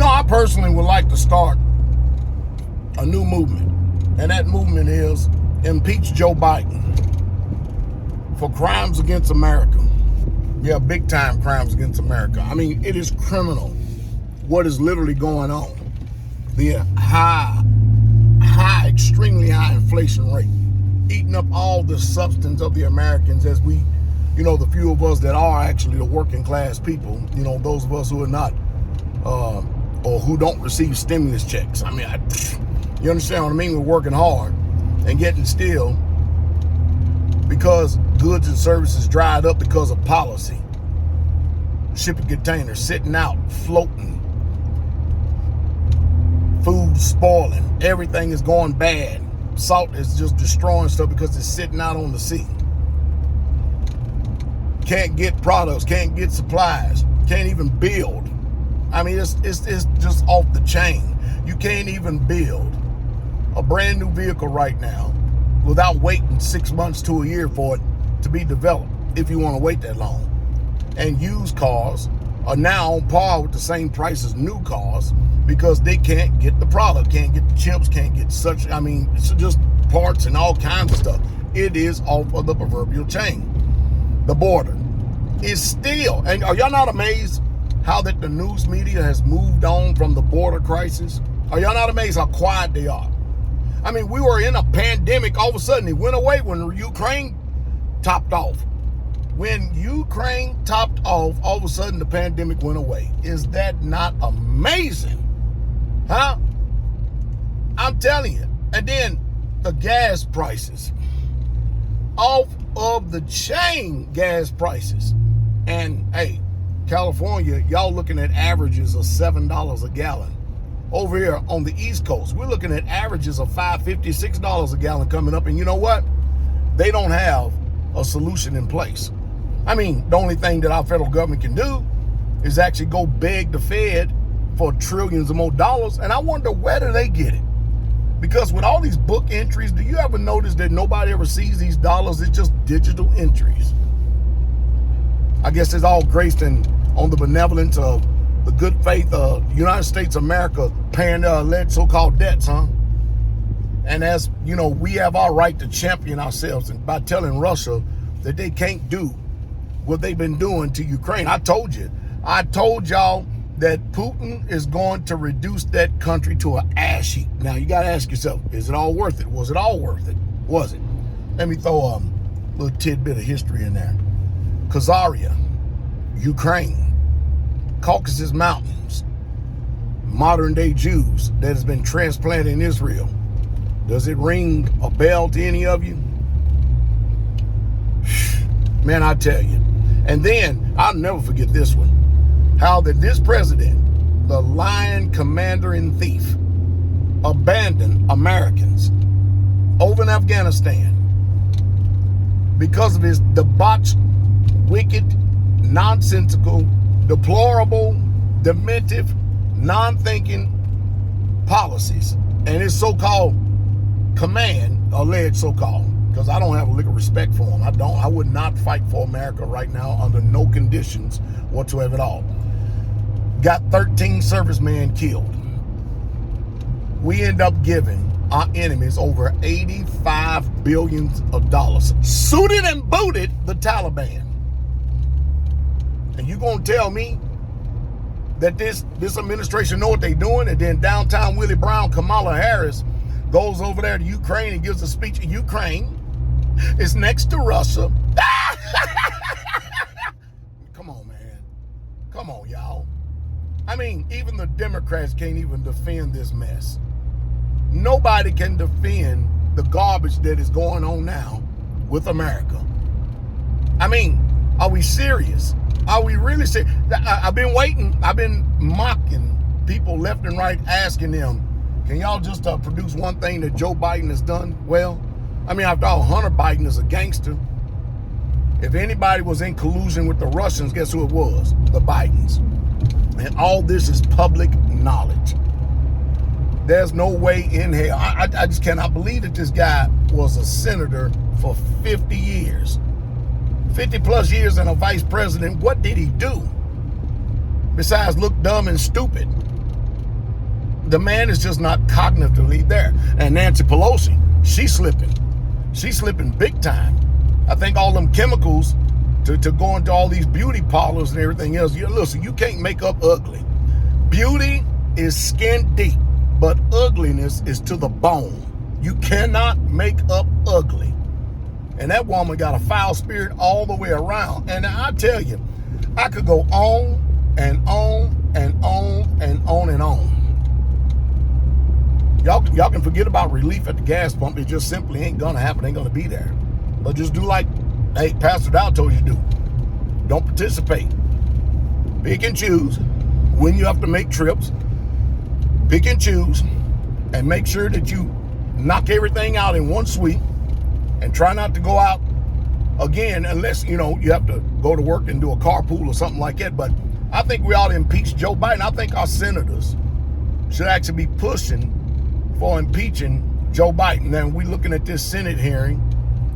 I personally would like to start a new movement, and that movement is impeach Joe Biden for crimes against America. Yeah, big time crimes against America. I mean, it is criminal what is literally going on. The extremely high inflation rate, eating up all the substance of the Americans as we, the few of us that are actually the working class people, those of us who are not, or who don't receive stimulus checks. I mean, you understand what I mean? We're working hard and getting still because goods and services dried up because of policy. Shipping containers sitting out, floating. Food spoiling. Everything is going bad. Salt is just destroying stuff because it's sitting out on the sea. Can't get products, can't get supplies, can't even build. I mean, it's just off the chain. You can't even build a brand new vehicle right now without waiting 6 months to a year for it to be developed, if you want to wait that long. And used cars are now on par with the same price as new cars because they can't get the product, can't get the chips, can't get it's just parts and all kinds of stuff. It is off of the proverbial chain. The border is still, and are y'all not amazed how that the news media has moved on from the border crisis? Are y'all not amazed how quiet they are? I mean, we were in a pandemic, all of a sudden it went away when Ukraine topped off. When Ukraine topped off, all of a sudden the pandemic went away. Is that not amazing? Huh? I'm telling you. And then the gas prices. Off of the chain gas prices. And hey, California, y'all looking at averages of $7 a gallon. Over here on the East Coast, we're looking at averages of $5.50, $6 a gallon coming up. And you know what? They don't have a solution in place. I mean, the only thing that our federal government can do is actually go beg the Fed for trillions of more dollars. And I wonder, where do they get it? Because with all these book entries, do you ever notice that nobody ever sees these dollars? It's just digital entries. I guess it's all graced on the benevolence of the good faith of United States of America paying their alleged so-called debts, huh? And as you know, we have our right to champion ourselves by telling Russia that they can't do what they've been doing to Ukraine. I told y'all that Putin is going to reduce that country to an ash heap. Now you got to ask yourself, is it all worth it? Was it all worth it? Was it? Let me throw a little tidbit of history in there. Khazaria, Ukraine, Caucasus Mountains, modern day Jews that has been transplanted in Israel. Does it ring a bell to any of you? Man, I tell you. And then, I'll never forget this one. How that this president, the lion commander and thief, abandoned Americans over in Afghanistan because of his debauched, wicked, nonsensical, deplorable, dementive, non-thinking policies. And his so-called command, alleged so-called, because I don't have a lick of respect for him. I would not fight for America right now under no conditions whatsoever at all. Got 13 servicemen killed. We end up giving our enemies over $85 billion. Suited and booted the Taliban. And you gonna tell me that this administration know what they doing, and then downtown Willie Brown, Kamala Harris, goes over there to Ukraine and gives a speech. Ukraine is next to Russia. Come on, man. Come on, y'all. I mean, even the Democrats can't even defend this mess. Nobody can defend the garbage that is going on now with America. I mean, are we serious? Are we really serious? I've been waiting. I've been mocking people left and right, asking them, can y'all just produce one thing that Joe Biden has done well? I mean, after all, Hunter Biden is a gangster. If anybody was in collusion with the Russians, guess who it was? The Bidens. And all this is public knowledge. There's no way in hell. I just cannot believe that this guy was a senator for 50 years. 50 plus years and a vice president. What did he do? Besides look dumb and stupid. The man is just not cognitively there. And Nancy Pelosi, she's slipping. She's slipping big time. I think all them chemicals to go into all these beauty parlors and everything else. Listen, you can't make up ugly. Beauty is skin deep, but ugliness is to the bone. You cannot make up ugly. And that woman got a foul spirit all the way around. And I tell you, I could go on and on and on and on and on. Y'all can forget about relief at the gas pump. It just simply ain't gonna happen. Ain't gonna be there. But just do like, hey, Pastor Dowell told you to do. Don't participate. Pick and choose when you have to make trips. Pick and choose and make sure that you knock everything out in one sweep and try not to go out again unless, you have to go to work and do a carpool or something like that. But I think we ought to impeach Joe Biden. I think our senators should actually be pushing for impeaching Joe Biden. Now, we're looking at this Senate hearing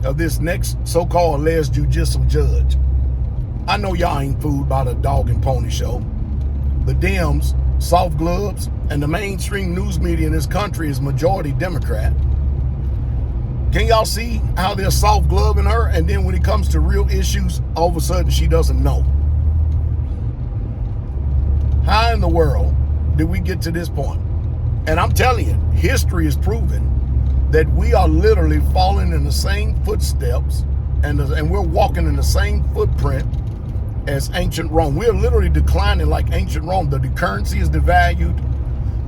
of this next so-called alleged judicial judge. I know y'all ain't fooled by the dog and pony show. The Dems, soft gloves, and the mainstream news media in this country is majority Democrat. Can y'all see how they're soft gloving her, and then when it comes to real issues, all of a sudden she doesn't know? How in the world did we get to this point? And I'm telling you, history is proving that we are literally falling in the same footsteps and we're walking in the same footprint as ancient Rome. We're literally declining like ancient Rome. The currency is devalued.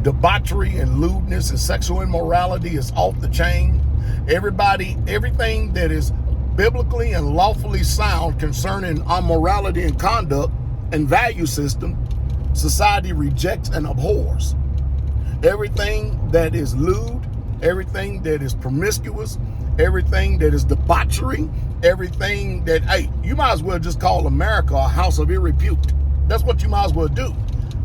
Debauchery and lewdness and sexual immorality is off the chain. Everything that is biblically and lawfully sound concerning our morality and conduct and value system, society rejects and abhors. Everything that is lewd, everything that is promiscuous, everything that is debauchery, everything that, hey, you might as well just call America a house of ill repute. That's what you might as well do.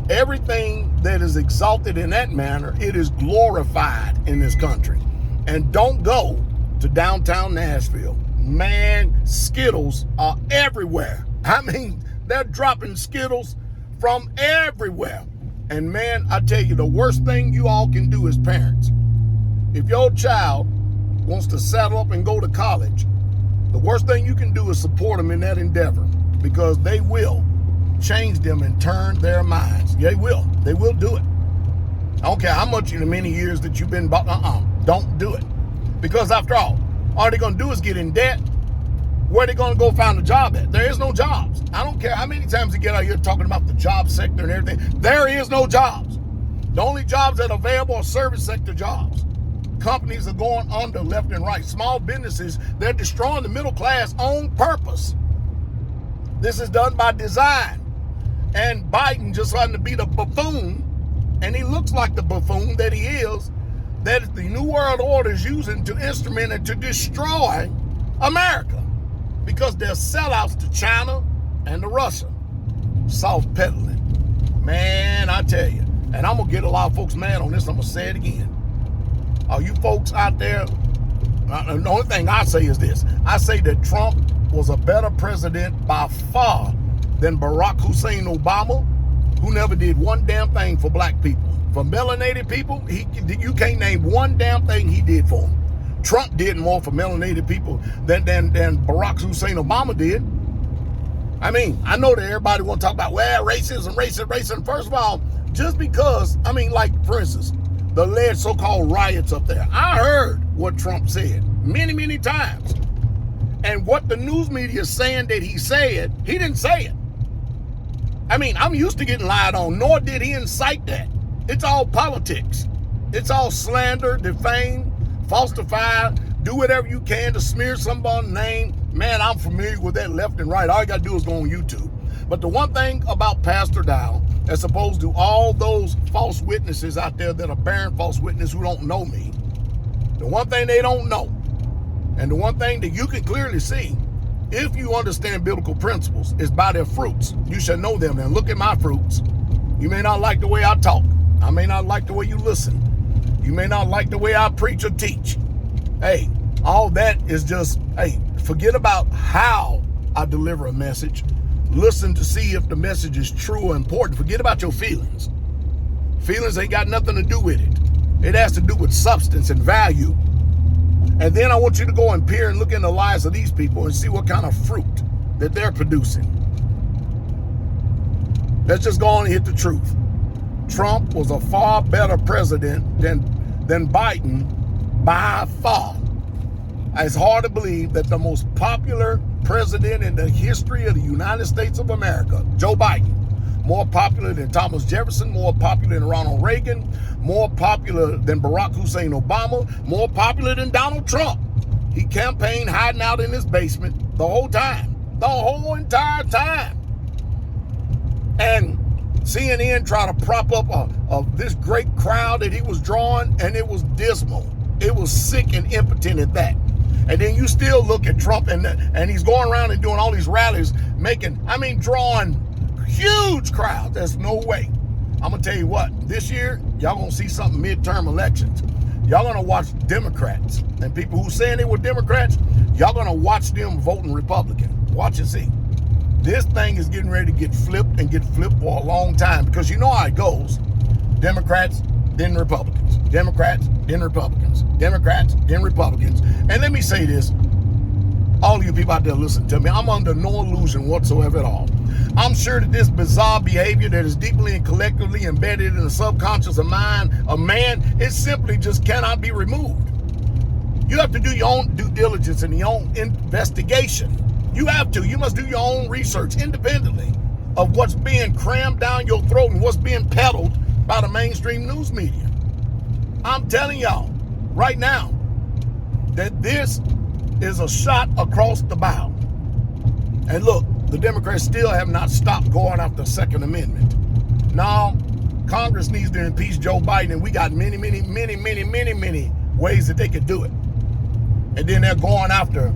Everything that is exalted in that manner, it is glorified in this country. And don't go to downtown Nashville. Man, Skittles are everywhere. I mean, they're dropping Skittles from everywhere. And man, I tell you, the worst thing you all can do as parents, if your child wants to saddle up and go to college, the worst thing you can do is support them in that endeavor, because they will change them and turn their minds. They will do it. I don't care how much in the many years that you've been, don't do it. Because after all they're going to do is get in debt. Where are they going to go find a job at? There is no jobs. I don't care how many times they get out here talking about the job sector and everything. There is no jobs. The only jobs that are available are service sector jobs. Companies are going under left and right. Small businesses, they're destroying the middle class on purpose. This is done by design. And Biden just wanted to be the buffoon, and he looks like the buffoon that he is, that the New World Order is using to instrument and to destroy America, because they're sellouts to China and to Russia. Soft peddling. Man, I tell you. And I'm going to get a lot of folks mad on this. I'm going to say it again. Are you folks out there? The only thing I say is this. I say that Trump was a better president by far than Barack Hussein Obama, who never did one damn thing for black people. For melanated people, you can't name one damn thing he did for them. Trump did more for melanated people than Barack Hussein Obama did. I mean, I know that everybody want to talk about, well, racism. First of all, just because, like, for instance, the alleged so-called riots up there. I heard what Trump said many, many times. And what the news media is saying that he said, he didn't say it. I'm used to getting lied on, nor did he incite that. It's all politics. It's all slander, defame, falsify, do whatever you can to smear somebody's name. Man, I'm familiar with that left and right. All you got to do is go on YouTube. But the one thing about Pastor Dowell, as opposed to all those false witnesses out there that are bearing false witness who don't know me, the one thing they don't know, and the one thing that you can clearly see, if you understand biblical principles, is by their fruits. You should know them. And look at my fruits. You may not like the way I talk. I may not like the way you listen. You may not like the way I preach or teach. Hey, all that is just, forget about how I deliver a message. Listen to see if the message is true or important. Forget about your feelings. Feelings ain't got nothing to do with it. It has to do with substance and value. And then I want you to go and peer and look in the lives of these people and see what kind of fruit that they're producing. Let's just go on and hit the truth. Trump was a far better president than Biden by far. It's hard to believe that the most popular president in the history of the United States of America, Joe Biden, more popular than Thomas Jefferson, more popular than Ronald Reagan, more popular than Barack Hussein Obama, more popular than Donald Trump. He campaigned hiding out in his basement the whole time, the whole entire time. And CNN tried to prop up this great crowd that he was drawing, and it was dismal. It was sick and impotent at that. And then you still look at Trump, and he's going around and doing all these rallies, drawing huge crowds. There's no way. I'm going to tell you what, this year, y'all going to see something midterm elections. Y'all going to watch Democrats, and people who saying they were Democrats, y'all going to watch them voting Republican. Watch and see. This thing is getting ready to get flipped for a long time, because you know how it goes. Democrats, then Republicans. Democrats, then Republicans. Democrats, then Republicans. And let me say this, all you people out there listen to me, I'm under no illusion whatsoever at all. I'm sure that this bizarre behavior that is deeply and collectively embedded in the subconscious of mind of man, it simply just cannot be removed. You have to do your own due diligence and your own investigation. You have to. You must do your own research independently of what's being crammed down your throat and what's being peddled by the mainstream news media. I'm telling y'all right now that this is a shot across the bow. And look, the Democrats still have not stopped going after the Second Amendment. Now, Congress needs to impeach Joe Biden, and we got many ways that they could do it. And then they're going after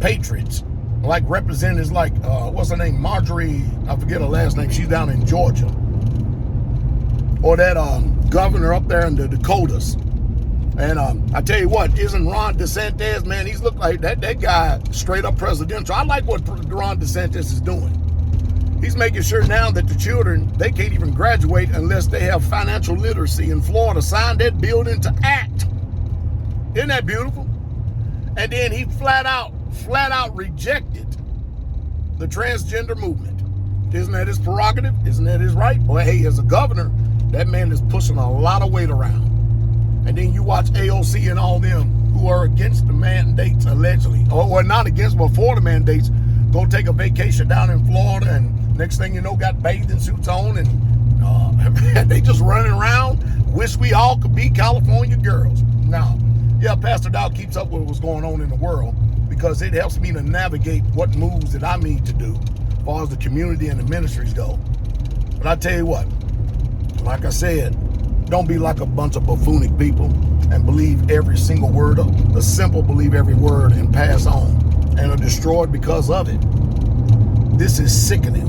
patriots, like representatives like, what's her name, Marjorie, I forget her last name, she's down in Georgia. Or that governor up there in the Dakotas. And I tell you what, isn't Ron DeSantis, man, he's looked like that guy straight up presidential. I like what Ron DeSantis is doing. He's making sure now that the children, they can't even graduate unless they have financial literacy in Florida. Signed that bill into act. Isn't that beautiful? And then he flat out rejected the transgender movement. Isn't that his prerogative? Isn't that his right? Boy, hey, as a governor, that man is pushing a lot of weight around. And then you watch AOC and all them who are against the mandates, allegedly, or not against, but for the mandates, go take a vacation down in Florida, and next thing you know, got bathing suits on, and they just running around. Wish we all could be California girls. Now, yeah, Pastor Dowell keeps up with what's going on in the world, because it helps me to navigate what moves that I need to do as far as the community and the ministries go. But I tell you what, like I said, don't be like a bunch of buffoonic people and believe every single word. The simple believe every word and pass on and are destroyed because of it. This is sickening,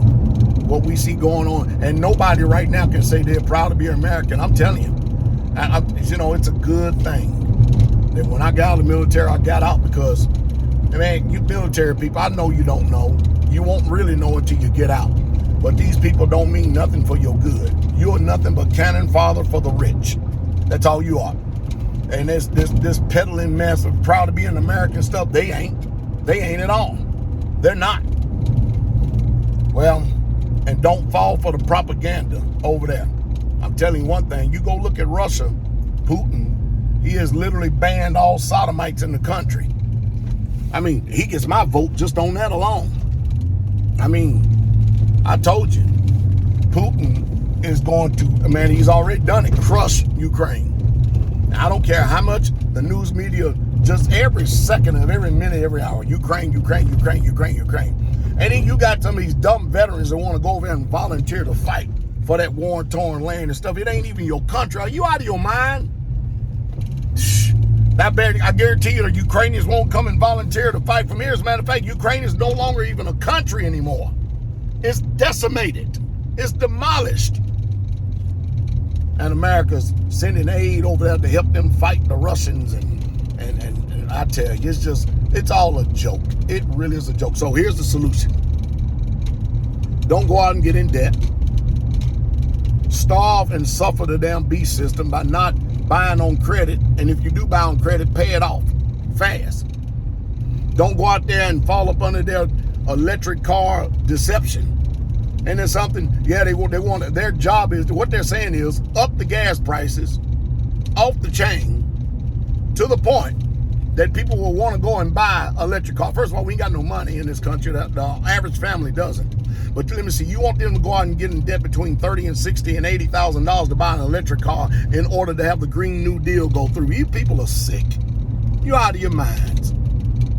what we see going on. And nobody right now can say they're proud to be American. I'm telling you, it's a good thing that when I got out of the military, I got out, because, man, you military people, I know you don't know. You won't really know until you get out. But these people don't mean nothing for your good. You are nothing but cannon fodder for the rich. That's all you are. And this peddling mess of proud to be an American stuff, they ain't. They ain't at all. They're not. Well, and don't fall for the propaganda over there. I'm telling you one thing. You go look at Russia, Putin, he has literally banned all sodomites in the country. I mean, he gets my vote just on that alone. I mean, I told you, Putin is going to, man, he's already done it, crush Ukraine. Now, I don't care how much the news media, just every second of every minute, every hour, Ukraine. And then you got some of these dumb veterans that want to go over there and volunteer to fight for that war-torn land and stuff. It ain't even your country. Are you out of your mind? I guarantee you the Ukrainians won't come and volunteer to fight from here. As a matter of fact, Ukraine is no longer even a country anymore. It's decimated. It's demolished. And America's sending aid over there to help them fight the Russians. And I tell you, it's all a joke. It really is a joke. So here's the solution. Don't go out and get in debt. starve and suffer the damn beast system by not buying on credit. And if you do buy on credit, pay it off fast. Don't go out there and fall up under their electric car deception. And there's something, yeah, they want, their job is, what they're saying is up the gas prices off the chain to the point that people will want to go and buy an electric car. First of all, we ain't got no money in this country. The average family doesn't. But let me see, you want them to go out and get in debt between $30,000 and $60,000 and $80,000 to buy an electric car in order to have the Green New Deal go through. You people are sick. You're out of your minds.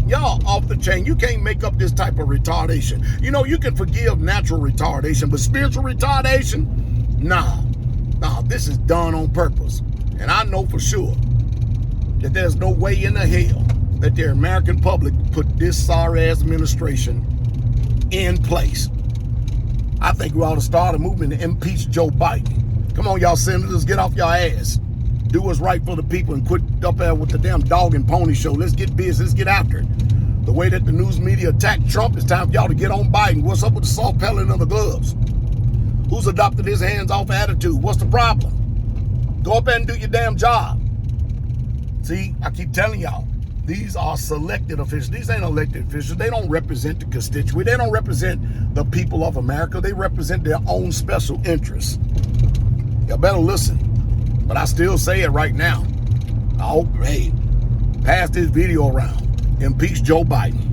Y'all off the chain. You can't make up this type of retardation. You know, you can forgive natural retardation, but spiritual retardation? Nah, this is done on purpose. And I know for sure that there's no way in the hell that the American public put this sorry-ass administration in place. I think we ought to start a movement to impeach Joe Biden. Come on, y'all senators, get off your ass. Do what's right for the people and quit up there with the damn dog and pony show. Let's get busy. Let's get after it. The way that the news media attacked Trump, it's time for y'all to get on Biden. What's up with the salt pelling of the gloves? Who's adopted his hands-off attitude? What's the problem? Go up there and do your damn job. See, I keep telling y'all, these are selected officials. These ain't elected officials. They don't represent the constituent. They don't represent the people of America. They represent their own special interests. Y'all better listen. But I still say it right now. I hope, hey, pass this video around. Impeach Joe Biden.